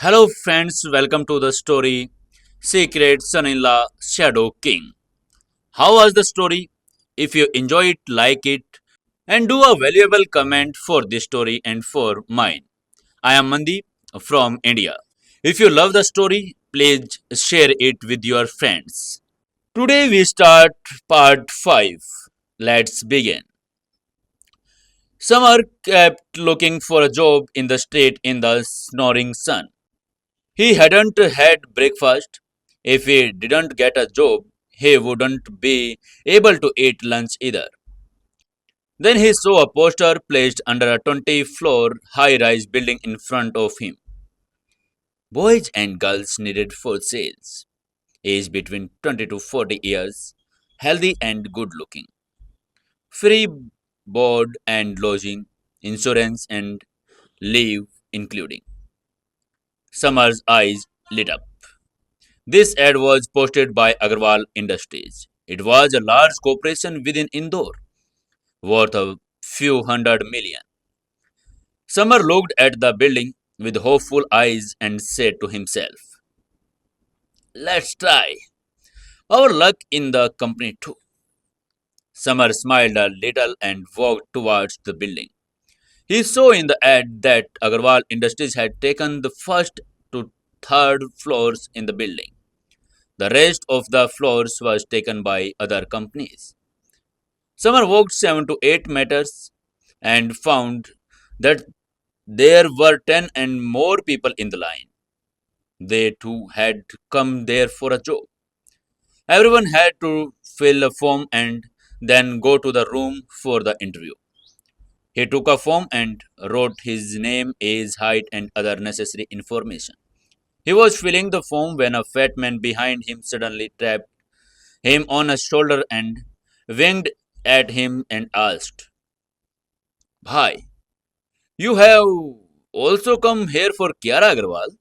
Hello, friends, welcome to the story Secret Son in Law Shadow King. How was the story? If you enjoy it, like it, and do a valuable comment for this story and for mine. I am Mandeep from India. If you love the story, please share it with your friends. Today we start part 5. Let's begin. Samar kept looking for a job in the street in the snoring sun. He hadn't had breakfast. If he didn't get a job, he wouldn't be able to eat lunch either. Then he saw a poster placed under a 20-floor high rise building in front of him. Boys and girls needed for sales, aged between 20 to 40 years, healthy and good looking. Free board and lodging, insurance and leave including. Summer's eyes lit up. This ad was posted by Agarwal Industries. It was a large corporation within Indore, worth a few hundred million. Samar looked at the building with hopeful eyes and said to himself, "Let's try our luck in the company too." Samar smiled a little and walked towards the building. He saw in the ad that Agarwal Industries had taken the first to third floors in the building. The rest of the floors was taken by other companies. Summer walked 7 to 8 meters and found that there were 10 and more people in the line. They too had come there for a job. Everyone had to fill a form and then go to the room for the interview. He took a form and wrote his name, age, height, and other necessary information. He was filling the form when a fat man behind him suddenly tapped him on a shoulder and winked at him and asked, "Bhai, you have also come here for Kiara Agarwal?"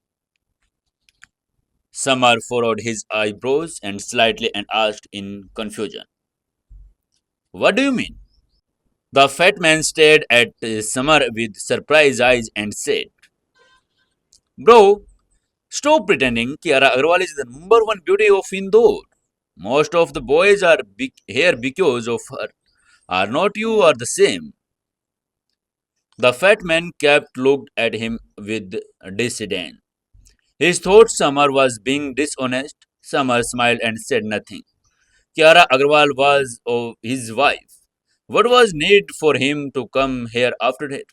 Samar furrowed his eyebrows and slightly and asked in confusion, "What do you mean?" The fat man stared at Samar with surprised eyes and said, "Bro, stop pretending Kiara Agarwal is the number one beauty of Indore. Most of the boys are here because of her. Are not you are the same?" The fat man kept looked at him with disdain. His thought Samar was being dishonest. Samar smiled and said nothing. Kiara Agarwal was his wife. What was need for him to come here after that?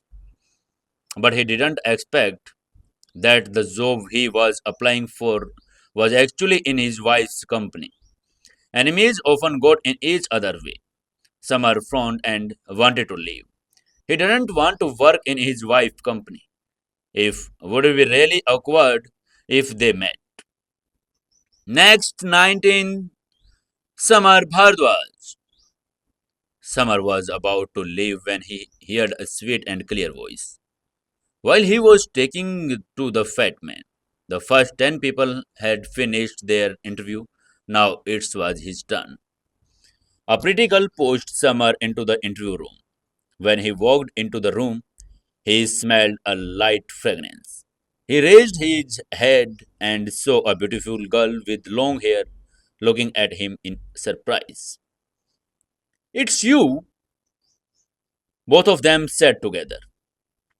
But he didn't expect that the job he was applying for was actually in his wife's company. Enemies often got in each other way. Samar frowned and wanted to leave. He didn't want to work in his wife's company. If would be really awkward if they met. Next 19 Samar Bhardwaj. Samar was about to leave when he heard a sweet and clear voice. While he was taking to the fat man, the first 10 people had finished their interview. Now it was his turn. A pretty girl pushed Samar into the interview room. When he walked into the room, he smelled a light fragrance. He raised his head and saw a beautiful girl with long hair looking at him in surprise. "It's you," both of them said together.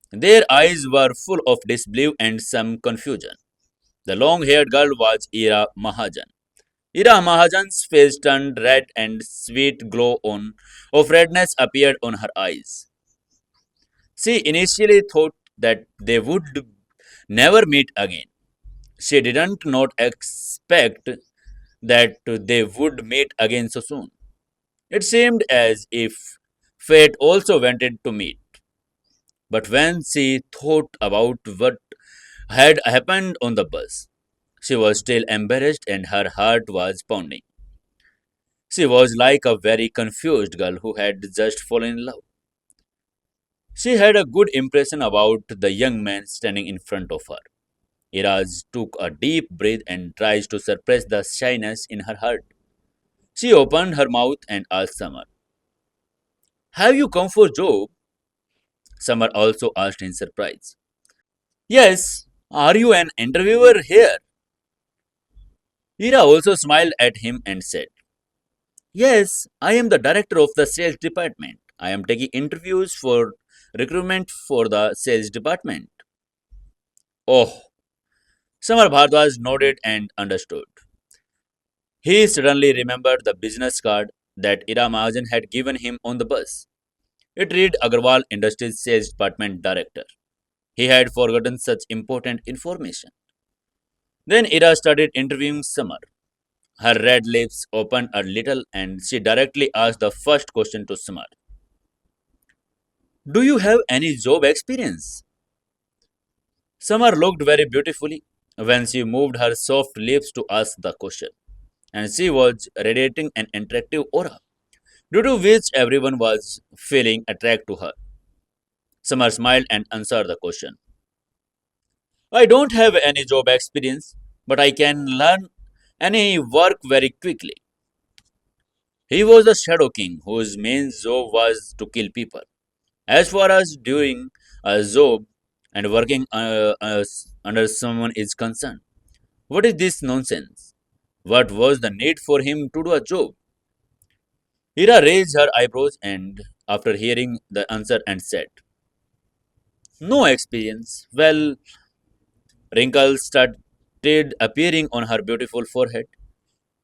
Their eyes were full of disbelief and some confusion. The long haired girl was Ira Mahajan. Ira Mahajan's face turned red and sweet glow on of redness appeared on her eyes. She initially thought that they would never meet again. She didn't not expect that they would meet again so soon. It seemed as if fate also wanted to meet. But when she thought about what had happened on the bus, she was still embarrassed and her heart was pounding. She was like a very confused girl who had just fallen in love. She had a good impression about the young man standing in front of her. Iraz took a deep breath and tried to suppress the shyness in her heart. She opened her mouth and asked Summer, "Have you come for job?" Summer also asked in surprise. "Yes, Are you an interviewer here? Ira also smiled at him and said, Yes, I am the director of the sales department. I am taking interviews for recruitment for the sales department. Oh, Samar Bhardwaj nodded and understood. He suddenly remembered the business card that Ira Mahajan had given him on the bus. It read Agarwal Industries Sales Department Director. He had forgotten such important information. Then Ira started interviewing Samar. Her red lips opened a little and she directly asked the first question to Samar. Do you have any job experience? Samar looked very beautifully when she moved her soft lips to ask the question, and she was radiating an attractive aura, due to which everyone was feeling attracted to her. Samar smiled and answered the question. I don't have any job experience, but I can learn any work very quickly. He was the Shadow King whose main job was to kill people. As far as doing a job and working under someone is concerned, what is this nonsense? What was the need for him to do a job? Hira raised her eyebrows and, after hearing the answer, and said, No experience. Well, wrinkles started appearing on her beautiful forehead.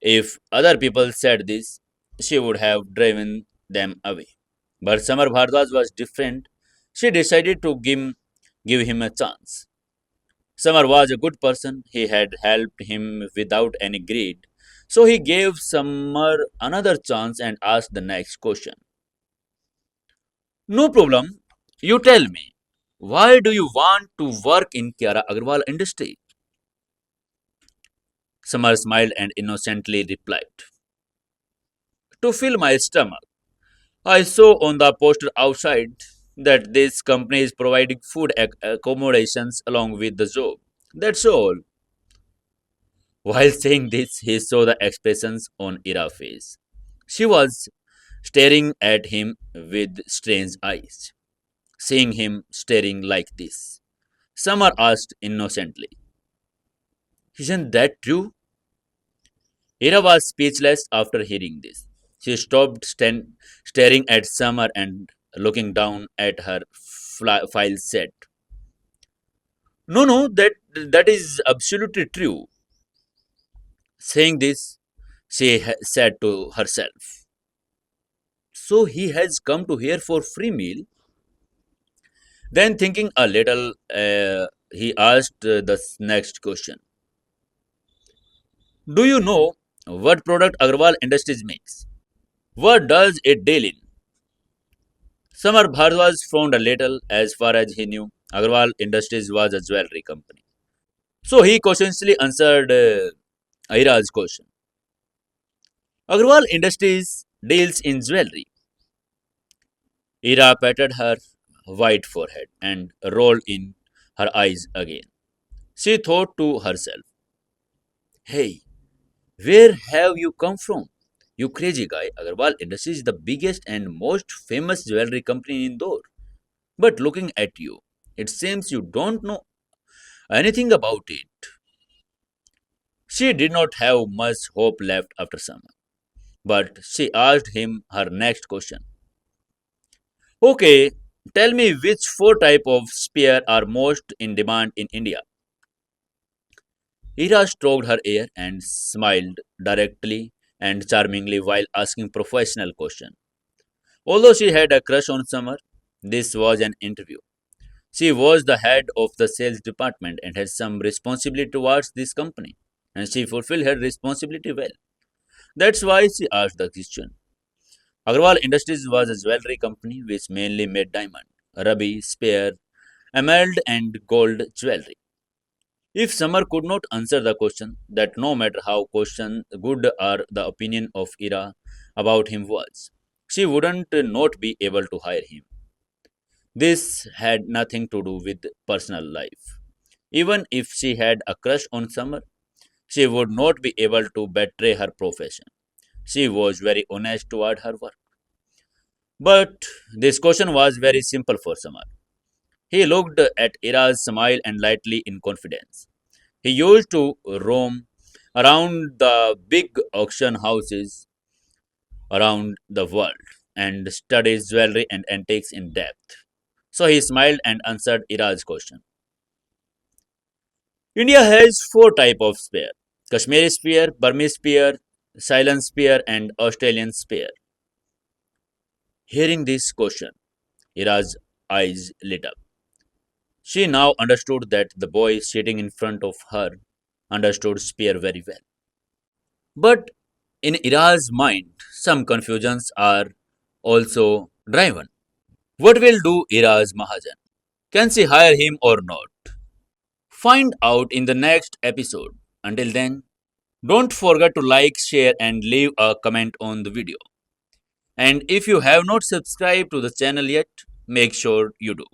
If other people said this, she would have driven them away. But Samar Bhardwaj was different. She decided to give him a chance. Samar was a good person. He had helped him without any greed. So he gave Samar another chance and asked the next question. No problem. You tell me. Why do you want to work in Kiara Agarwal industry? Samar smiled and innocently replied. To fill my stomach. I saw on the poster outside that this company is providing food accommodations along with the job. That's all. While saying this, he saw the expressions on Ira's face. She was staring at him with strange eyes. Seeing him staring like this, Samar asked innocently, Isn't that true? Ira was speechless after hearing this. She stopped staring at Samar and looking down at her file said, No, no, that is absolutely true. Saying this, she said to herself, So he has come to here for free meal. Then thinking a little, he asked the next question. Do you know what product Agarwal Industries makes? What does it deal in? Samar Bhardwaj frowned a little. As far as he knew, Agarwal Industries was a jewelry company. So he cautiously answered Aira's question. Agarwal Industries deals in jewelry. Ira patted her white forehead and rolled in her eyes again. She thought to herself, Hey, where have you come from? You crazy guy. Agarwal Industries is the biggest and most famous jewelry company in Indore. But looking at you, it seems you don't know anything about it. She did not have much hope left after summer, but she asked him her next question. Okay, tell me which four type of spear are most in demand in India. Ira stroked her hair and smiled directly and charmingly while asking professional question. Although she had a crush on Summer, this was an interview. She was the head of the sales department and had some responsibility towards this company, and she fulfilled her responsibility well. That's why she asked the question. Agarwal Industries was a jewelry company which mainly made diamond, ruby, spare, emerald, and gold jewelry. If Summer could not answer the question, that no matter how question good or the opinion of Ira about him was, she wouldn't not be able to hire him. This had nothing to do with personal life. Even if she had a crush on Summer, she would not be able to betray her profession. She was very honest toward her work. But this question was very simple for Summer. He looked at Ira's smile and lightly in confidence. He used to roam around the big auction houses around the world and study jewelry and antiques in depth. So he smiled and answered Ira's question. India has four types of spear: Kashmiri spear, Burmese spear, Ceylon spear, and Australian spear. Hearing this question, Ira's eyes lit up. She now understood that the boy sitting in front of her understood spear very well. But in Ira's mind, some confusions are also driven. What will do Ira's Mahajan? Can she hire him or not? Find out in the next episode. Until then, don't forget to like, share, and leave a comment on the video. And if you have not subscribed to the channel yet, make sure you do.